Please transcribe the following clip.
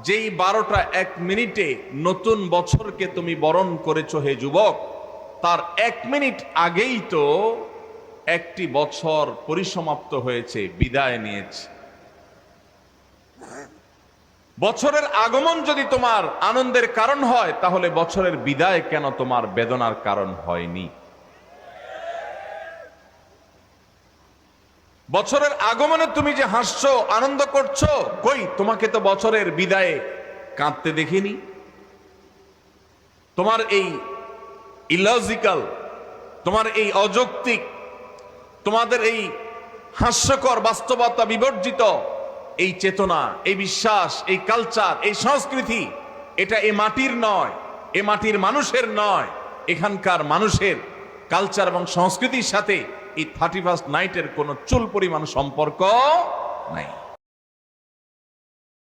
যেই 12টা 1 মিনিটে নতুন বছরকে তুমি বরণ করেছো হে যুবক, তার 1 মিনিট আগেই তো একটি বছর পরিসমাপ্ত হয়েছে, বিদায় নিয়েছে। বছরের আগমন যদি তোমার আনন্দের কারণ হয়, তাহলে বছরের বিদায় কেন তোমার বেদনার কারণ হয়নি? বছরের আগমনে তুমি যে হাসছো, আনন্দ করছো, কই তোমাকে তো বছরের বিদায়ে কাঁদতে দেখিনি। তোমার এই ইলজিক্যাল, তোমার এই অযৌক্তিক, তোমাদের এই হাস্যকর বাস্তবতা বিবর্জিত এই চেতনা, এই বিশ্বাস, এই কালচার, এই সংস্কৃতি, এটা এ মাটির নয়, এ মাটির মানুষের নয়। এখানকার মানুষের কালচার এবং সংস্কৃতির সাথে এই 31st নাইটের কোনো চুল পরিমাণ সম্পর্ক নাই।